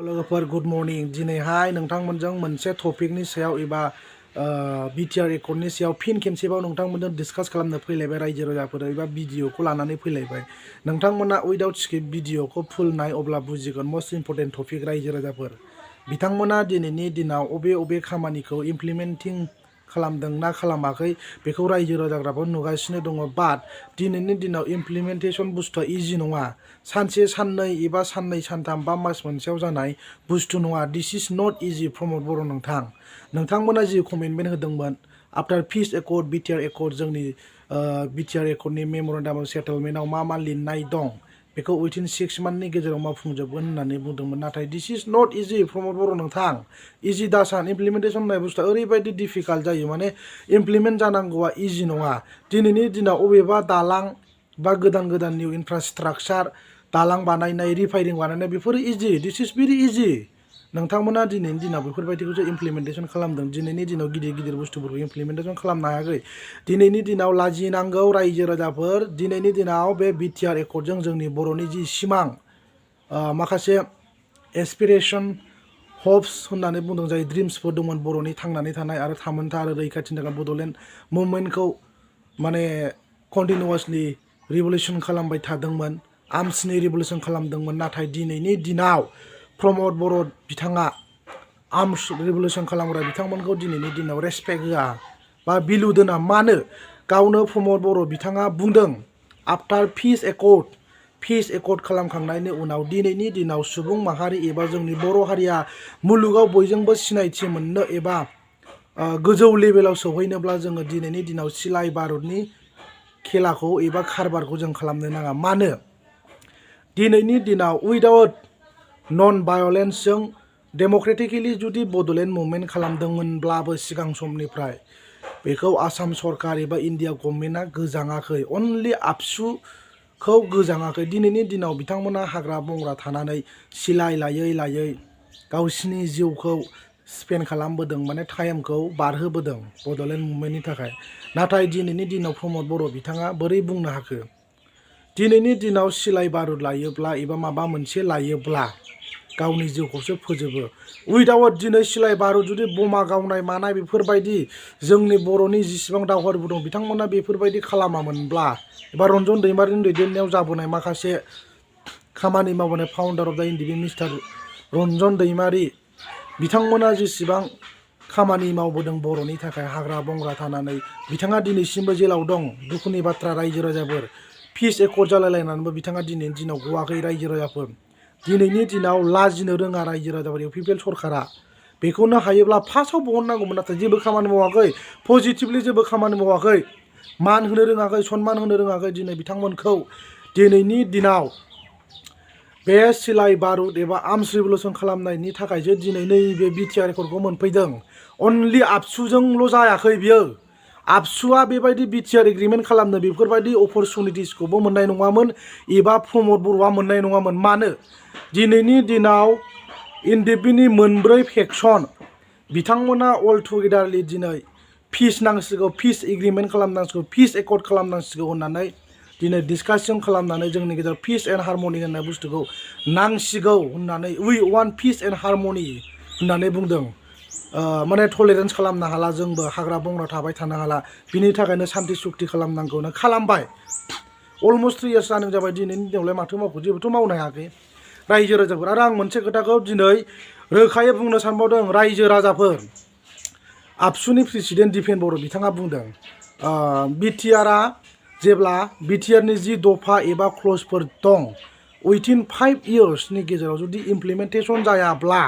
लोगोफोर good morning दिनैहाय नोंथांमोनजों मोनसे टपिकनि सायाव एबा बिटिआर एकर्डनि सायाव फिन खेबसेबाव नोंथांमोनजों डिसकास खालामनो फैलायबाय रायजो राजाफोर एबा भिडिअखौ लानानै फैलायबाय नोंथांमोना उइदाउट स्क्रिप्ट भिडिअखौ फुल नाय अब्ला बुजिगोन मोस्ट इम्परटेन्ट टपिक रायजो राजाफोर बिथांमोना दिनैनि दिनाव अबे खामानिखौ इमप्लिमेन्टिं खालामदों ना खालामाखै बेखौ रायजो राजाफ्राबो नुगासिनो दङ बाट दिनैनि दिनाव इमप्लिमेन्टेसन बुस्थुआ इजि नङा सानसे साननै एबा साननै सानथाम बा मास मोनसेयाव जानाय बुस्थु नङा दिस इज नट इजि प्रमद बर' नोंथांमोना जि कमिटमेन्ट होदोंमोन आफ्टार पिस एकर्ड बिटिआर एकर्ड जोंनि बिटिआर एकर्डनि मेम'रेन्डाम अफ सेटलमेन्टआव मा लिरनाय दं बेखौ उइथिन 6 मान्थनि गेजेराव मावफुंजोबगोन होननानै बुंदोंमोन नाथाय दिस is not easy Pramod Bodo' easy दासान implementation होननाय बुस्थुआ ओरैबायदि डिफिकाल्ट जायो माने इमप्लिमेन्ट जानांगौआ इजि नङा दिनैनि दिनाव अबेबा दालां बा गोदान निउ इनफ्रास्ट्राक्चार दालां बानायनाय रिफाइरिं बानायनाय बेफोरो इजि दिस इज भेरि इजि नोंथांमोना दिनैनि दिनाव बेफोरबायदिखौसो इमप्लिमेन्टेसन खालामदों दिनैनि दिनाव गिदिर बुस्थुफोरखौ इमप्लिमेन्टेसन खालामनो हायाखै दिनैनि दिनाव लाजिनांगौ रायजो राजाफोर दिनैनि दिनाव बे बिटिआर एकर्डजों जोंनि बर'नि जि सिमां माखासे एसपिरेसन हप्स होननानै बुंदों जाय ड्रिम्सफोर दंमोन बर'नि थांनानै थानाय आरो थामोनथा आरो रैखाथिनि थाखाय बड'लेण्ड मुभमेन्टखौ माने कन्टिनिउवासलि रिभलिउसन खालामबाय थादोंमोन आर्म्सनि रिभलिउसन खालामदोंमोन नाथाय दिनैनि दिनाव प्रमद बर' बिथाङा आर्म्स रिभलिउसन खालामग्रा बिथांमोनखौ दिनैनि दिनाव रेसपेक्ट होआ बा भेलु दोना मानो गावनो प्रमद बर' बिथाङा बुंदों आफ्टार पिस एकर्ड खालामखांनायनि उनाव दिनैनि दिनाव सुबुं माहारि एबा जोंनि बर' हारिया मुलुगाव बयजोंबो सिनायथि मोननो एबा गोजौ लेभेलाव सौहैनोब्ला जोङो दिनैनि दिनाव सिलाइ बारुदनि खेलाखौ एबा खारबारखौ जों खालामनो नाङा मानो दिनैनि दिनाव उइदाउट नन भायलेन्सजों डेम'क्रेटिकेलि जुदि बड'लेण्ड मुभमेन्ट खालामदोंमोनब्लाबो सिगां समनिफ्राय बेखौ आसाम सरकार एबा इन्डिया गभर्नमेन्टआ गोजाङाखै अनलि आबसुखौ गोजाङाखै दिनैनि दिनाव बिथांमोना हाग्रा बंग्रा थानानै सिलाइ लायै गावसिनि जिउखौ स्पेन्ड खालामबोदों माने टाइमखौ बारहोबोदों बड'लेण्ड मुभमेन्टनि थाखाय नाथाय दिनैनि दिनाव प्रमद बर' बिथाङा बोरै बुंनो हाखो दिनैनि दिनाव सिलाइ बारुद लायोब्ला एबा माबा मोनसे लायोब्ला गावनि जिउखौसो फोजोबो उइदाउट दिनै सिलाइ बारुद जुदि बमा गावनाय मानाय बेफोरबायदि जोंनि बर'नि जेसेबां दावहारुफोर दं बिथांमोना बेफोरबायदि खालामामोनब्ला एबा रन्जन दैमारिनि दैदेननायाव जाबोनाय माखासे खामानि मावबोनाय founder of the independent mister Ranjan Daimari बिथांमोना जेसेबां खामानि मावबोदों बर'नि थाखाय हाग्रा बंग्रा थानानै बिथाङा दिनैसिमबो जेलाव दं दुखुनि बाथ्रा रायजो राजाफोर पिस एकर्ड जालायलायनानैबो बिथाङा दिनैनि दिनाव गवाखै रायजो राजाफोर दिनैनि दिनाव लाजिनो रोङा रायजो राजाफोर इउपिपिएल सरकारा बेखौनो हायोब्ला फार्स्टआव बहननांगौमोन नाथाय जेबो खामानि मावाखै पजिटिभलि जेबो खामानि मावाखै मान होनो रोङाखै सन्मान होनो रोङाखै दिनै बिथांमोनखौ दिनैनि दिनाव बे सिलाइ बारुद एबा आर्म्स रिभलिउसन खालामनायनि थाखायसो दिनै नैबे बिटिआर एकर्डखौ मोनफैदों अनलि आबसुजोंल' जायाखै बियो आबसुआ बेबायदि बिटिआर एग्रिमेन्ट खालामनो बेफोरबायदि अपरचुनिटिसखौबो मोननाय नङामोन एबा प्रमद बर'आ मोननाय नङामोन मानो दिनैनि दिनाव एनडिएफबिनि मोनब्रै फेक्सन बिथांमोना अल टुगेदारलि दिनै पिस नांसिगौ पिस एग्रिमेन्ट खालामनांसिगौ पिस एकर्ड खालामनांसिगौ होननानै दिनै डिसकासन खालामनानै जोंनि गेजेराव पिस एन्ड हारमनि होननाय बुस्थुखौ नांसिगौ होननानै उइ वान पिस एन्ड हारमनि होननानै बुंदों माने टलेरेन्स खालामनो हाला जोंबो हाग्रा बंग्रा थाबाय थानो हाला बिनि थाखायनो सान्थि सुक्ति खालामनांगौनो खालामबाय अलमस्ट 3 इयार्स जानो जाबाय दिनैनि दिनावलाय माथो मावखो जेबोथ' मावनो हायाखै रायजो राजाफोर आरो आं मोनसे खोथाखौ दिनै रोखायै बुंनो सानबावदों रायजो राजाफोर आबसुनि प्रेसिडेन्ट दिपेन बर' बिथाङा बुंदों बिटिआरआ जेब्ला बिटिआरनि जि दफा एबा क्लजफोर दं उइथिन 5 इयार्सनि गेजेराव जुदि इमप्लिमेन्टेसन जायाब्ला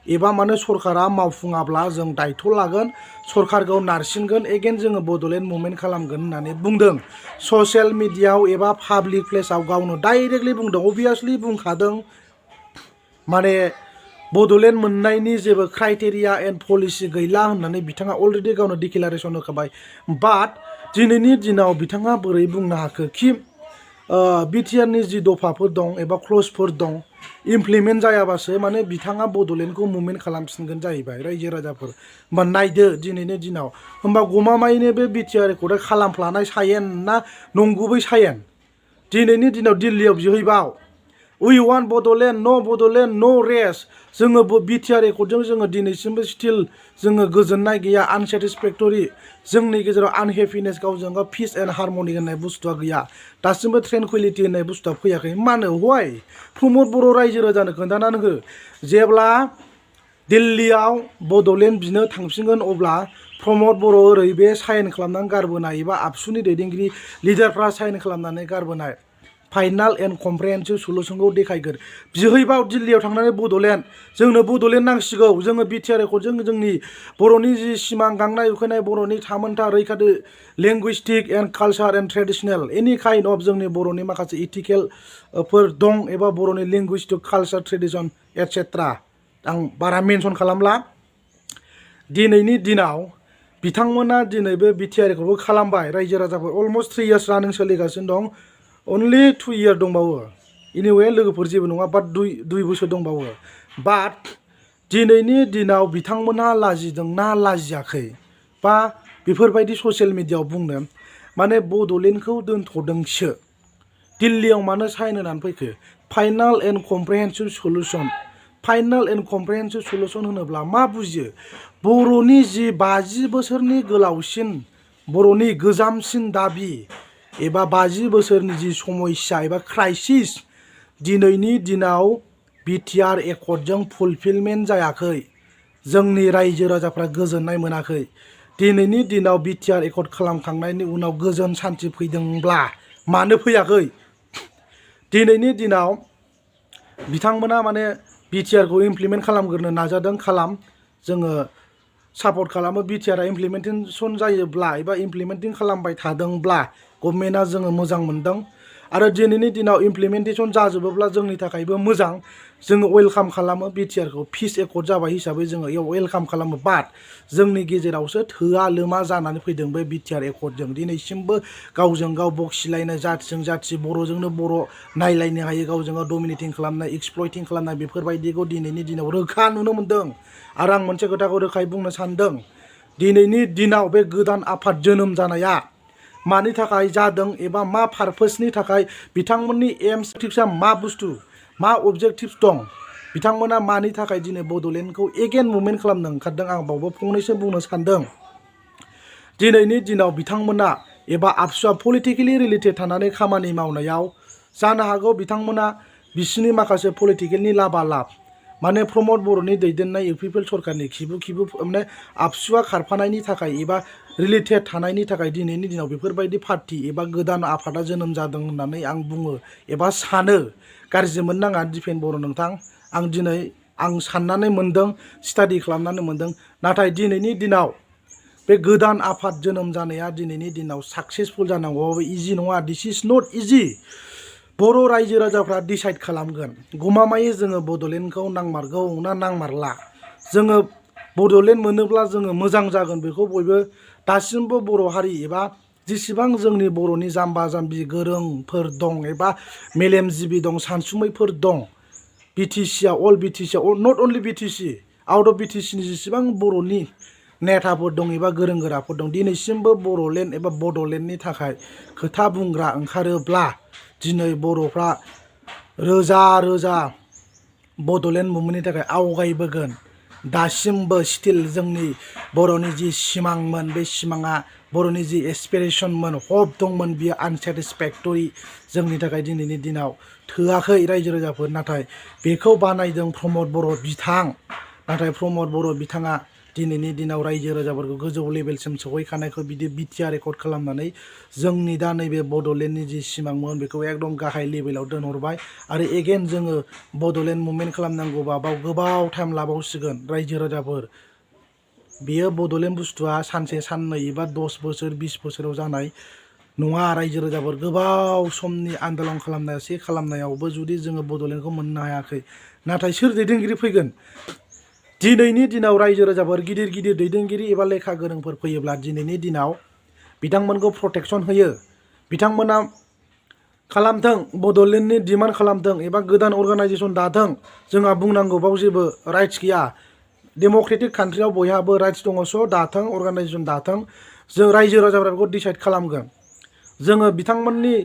एबा माने सरकारा मावफुङाब्ला जों दायथ' लागोन सरकारखौ नारसिनगोन एगेन जोङो बड'लेण्ड मुभमेन्ट खालामगोन होननानै बुंदों ससियेल मिडियायाव एबा पाब्लिक प्लेसाव गावनो डाइरेक्टलि बुंदों अभियासलि बुंखादों माने बड'लेण्ड मोननायनि जेबो क्राइटेरिया एन्ड पलिसि गैला होननानै बिथाङा अलरेडि गावनो डिक्लेरेसन होखाबाय बाट दिनैनि दिनाव बिथाङा बोरै बुंनो हाखो कि बिटिआरनि जि दफाफोर दं एबा क्लजफोर दं इमप्लिमेन्ट जायाबासो माने बिथाङा बड'लेण्डखौ मुभमेन्ट खालामफिनगोन जाहैबाय रायजो राजाफोर होमबा नायदो दिनैनि दिनाव होमबा गमामायैनो बे बिटिआर एकर्डआ खालामफ्लानाय सायेन ना नंगुबै सायेन दिनैनि दिनाव दिल्लीयाव बिहैबाव We want Bodoland, no rest. जोङो बिटिआर एकर्डजों जोङो दिनैसिमबो स्टिल जोङो गोजोननाय गैया आनसेटिसफेक्टरि जोंनि गेजेराव आनहेपिनेस गावजों गाव पिस एन्ड हारमनि होननाय बुस्थुआ गैया दासिमबो ट्रेनकुइलिटि होननाय बुस्थुआ फैयाखै मानो वाइ प्रमद बर' रायजो राजानो खोन्थानानै हो जेब्ला दिल्लीयाव बड'लेण्ड बिनो थांफिनगोन अब्ला प्रमद बर' ओरै बे साइन खालामनानै गारबोनाय एबा आबसुनि दैदेनगिरि लिडारफ्रा साइन खालामनानै गारबोनाय फाइनाल एन्ड कमप्रेहेनसिभ सलुसनखौ देखायगोन बिहैबा दिल्लीयाव थांनानै बड'लेण्ड जोंनो बड'लेण्ड नांसिगौ जोङो बिटिआर एकर्डजों जोंनि बर'नि जि सिमां गांनाय उखैनाय बर'नि थामोनथा रैखाथि linguistic and culture and traditional एनि काइन्ड अफ जोंनि बर'नि माखासे इथिकेलफोर दं एबा बर'नि लेंगुइस्टिक कालचार ट्रेडिसन एटसेट्रा आं बारा मेनसन खालामला दिनैनि दिनाव बिथांमोना दिनै बे बिटिआर एकर्डखौ खालामबाय रायजो राजाफोर अलमस्ट 3 इयार्स रानिं सोलिगासिनो दं only 2 year दंबावो anyway लोगोफोर जेबो नङा बाट दुइ बोसोर दंबावो बाट दिनैनि दिनाव बिथांमोनहा लाजिदों ना लाजियाखै बा बेफोरबायदि ससियेल मिडियायाव बुंनो माने बड'लेण्डखौ दोनथ'दोंसो दिल्लीयाव मानो साइन होनानै फैखो फाइनाल एन्ड कमप्रेहेनसिभ सलुसन होनोब्ला मा बुजियो बर'नि जि 50 बोसोरनि गोलावसिन बर'नि गोजामसिन दाबि एबा 50 बोसोरनि जि समस्या एबा क्राइसिस दिनैनि दिनाव बिटिआर एकर्डजों फुलफिलमेन्ट जायाखै जोंनि रायजो राजाफ्रा गोजोननाय मोनाखै दिनैनि दिनाव बिटिआर एकर्ड खालामखांनायनि उनाव गोजोन सान्थि फैदोंब्ला मानो फैयाखै दिनैनि दिनाव बिथांमोना माने बिटिआरखौ इमप्लिमेन्ट खालामग्रोनो नाजादों खालाम जोङो सापर्ट खालामो बिटिआर इमप्लिमेन्टेसन जायोब्ला एबा इमप्लिमेन्टिं खालामबाय थादोंब्ला गभर्नमेन्टआ जोङो मोजां मोनदों आरो दिनैनि दिनाव इमप्लिमेन्टेसन जाजोबोब्ला जोंनि थाखायबो मोजां जोङो वेलकाम खालामो बिटिआरखौ पिस एकर्ड जाबाय हिसाबै जोङो इयाव वेलकाम खालामो बाट जोंनि गेजेरावसो थोआ लोमा जानानै फैदों बे बिटिआर एकर्डजों दिनैसिमबो गावजों गाव बखिलायनाय जाथिजों जाथि बर'जोंनो बर' नायलायनो हायो गावजों गाव डमिनेटिं खालामनाय एक्सप्लयटिं खालामनाय बेफोरबायदिखौ दिनैनि दिनाव रोखा नुनो मोन्दों आरो आं मोनसे खोथाखौ रोखायै बुंनो सानदों दिनैनि दिनाव बे गोदान आफाद जोनोम जानाया मानि थाखाय जादों एबा मा पारपसनि थाखाय बिथांमोननि एम्स टिप्सआ मा बुस्थु मा अबजेक्टिभ्स दं बिथांमोना मानि थाखाय दिनै बड'लेण्डखौ एगेन मुभमेन्ट खालामनो ओंखारदों आं बावबो फंनैसो बुंनो सानदों दिनैनि दिनाव बिथांमोना एबा आबसुआ पलिटिकेलि रिलेटेड थानानै खामानि मावनायाव जानो हागौ बिथांमोना बिसिनि माखासे पलिटिकेलनि लाबा माने प्रमद बर'नि दैदेननाय इउपिपिएल सरकारनि खिबु माने आबसुआ खारफानायनि थाखाय एबा रिलेटेड थानायनि थाखाय दिनैनि दिनाव बेफोरबायदि पार्टी एबा गोदान आफादा जोनोम जादों होननानै आं बुङो एबा सानो गाज्रि मोननाङा दिपेन बर' नोंथां आं साननानै मोन्दों स्टाडि खालामनानै मोन्दों नाथाय दिनैनि दिनाव बे गोदान आफाद जोनोम जानाया दिनैनि दिनाव साक्सेसफुल जानांगौबाबो इजि नङा दिस इज नट इजि बर' रायजो राजाफ्रा डिसाइड खालामगोन गमामायै जोङो बड'लेण्डखौ नांमारगौ ना नांमारला जोङो बड'लेण्ड मोनोब्ला जोङो मोजां जागोन बेखौ बयबो दासिमबो बर' हारि एबा जेसेबां जोंनि बर'नि जाम्बा जाम्बि गोरोंफोर दं एबा मेलेमजिबि दं सानसुमैफोर दं बिटिसिआ not only BTC out of बिटिसिनि जेसेबां बर'नि नेताफोर दं एबा गोरों गोराफोर दं दिनैसिमबो बर'लेण्ड एबा बड'लेण्डनि थाखाय खोथा बुंग्रा ओंखारोब्ला दिनै बर'फ्रा रोजा रोजा बड'लेण्ड मुभमेन्टनि थाखाय आवगायबोगोन दासिमबो स्टिल जोंनि बर'नि जि सिमांमोन बे सिमाङा बर'नि जि एसपिरेसनमोन हप दंमोन बियो आनसेटिसफेक्टरि जोंनि थाखाय दिनैनि दिनाव थोआखै रायजो राजाफोर नाथाय बेखौ बानायदों प्रमद बर' बिथां नाथाय प्रमद बर' बिथाङा दिनैनि दिनाव रायजो राजाफोरखौ गोजौ लेभेलसिम सौहैखानायखौ बिदि बिटिआर एकर्ड खालामनानै जोंनि दा नैबे बड'लेण्डनि जि सिमांमोन बेखौ एकदम गाहाय लेभेलाव दोनहरबाय आरो एगेन जोङो बड'लेण्ड मुभमेन्ट खालामनांगौबा बाव गोबाव टाइम लाबावसिगोन रायजो राजाफोर बेयो बड'लेण्ड बुस्थुआ सानसे साननै एबा 10 बोसोर 20 बोसोराव जानाय नङा रायजो राजाफोर गोबाव समनि आन्दोलन खालामनायावबो जुदि जोङो बड'लेण्डखौ मोननो हायाखै नाथाय सोर दैदेनगिरि फैगोन दिनैनि दिनाव रायजो राजाफोर गिदिर गिदिर दैदेनगिरि एबा लेखा गोरोंफोर फैयोब्ला दिनैनि दिनाव बिथांमोनखौ प्रटेक्सन होयो बिथांमोना खालामथों बड'लेण्डनि डिमान्ड खालामथों एबा गोदान अर्गानाइजेसन दाथों जोंहा बुंनांगौ बाव जेबो राइट्स गैया डेम'क्रेटिक कान्ट्रियाव बयहाबो राइट्स दङ स' दाथों अर्गानाइजेसन दाथों जों रायजो राजाफोरा बेखौ डिसाइड खालामगोन जोङो बिथांमोननि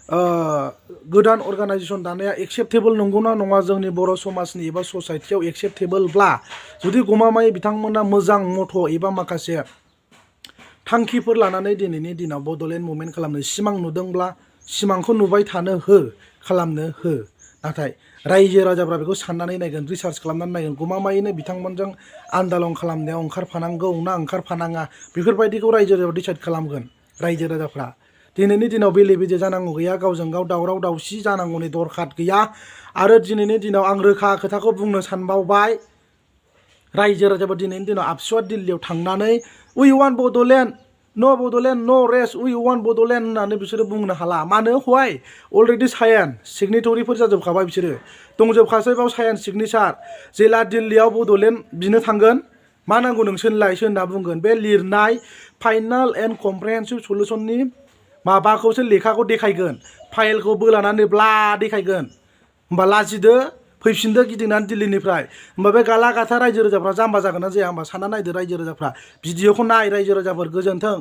गोदान अर्गानाइजेसन दानाया एक्सेप्टेबल नंगौना नङा जोंनि बर' समाजनि एबा ससाइटियाव एक्सेप्टेबलब्ला जुदि गमामायै बिथांमोना मोजां मथ' एबा माखासे थांखिफोर लानानै दिनैनि दिनाव बड'लेण्ड मुभमेन्ट खालामनो सिमां नुदोंब्ला सिमांखौ नुबाय थानो हो खालामनो हो नाथाय रायजो राजाफ्रा बेखौ साननानै नायगोन रिसार्च खालामनानै नायगोन गमामायैनो बिथांमोनजों आन्दालन खालामनायाव ओंखारफानांगौ ना ओंखारफानाङा बेफोरबायदिखौ रायजो राजाफ्रा डिसाइड खालामगोन रायजो राजाफ्रा दिनैनि दिनाव बेले बेजे जानांगौ गैया गावजों गाव दावराव दावसि जानांगौनि दरखार गैया आरो दिनैनि दिनाव आं रोखा खोथाखौ बुंनो सानबावबाय रायजो राजाफ्रा दिनैनि दिनाव आबसुआ दिल्लीयाव थांनानै उइ वान बड'लेण्ड न' रेस्ट उइ वान बड'लेण्ड होननानै बिसोरो बुंनो हाला मानो हवाय अलरेडि साइन सिगनेटरिफोर जाजोबखाबाय बिसोरो दंजोबखासै बाव साइन सिगनेचार जेला दिल्लीयाव बड'लेण्ड बिनो थांगोन मा नांगौ नोंसोरलाय होनना बुंगोन बे लिरनाय फाइनाल एन्ड कमप्रिहेन्सिभ सलुसननि माबाखौसो लेखाखौ देखायगोन फाइलखौ बोलानानै ब्ला देखायगोन होमबा लाजिदो फैफिनदो गिदिंनानै दिल्लीनिफ्राय होमबा बे गाला गाथा रायजो राजाफ्रा जाम्बा जागोन ना जाया होमबा सानना नायदो रायजो राजाफ्रा भिडिअखौ नाय रायजो राजाफोर गोजोन्थों।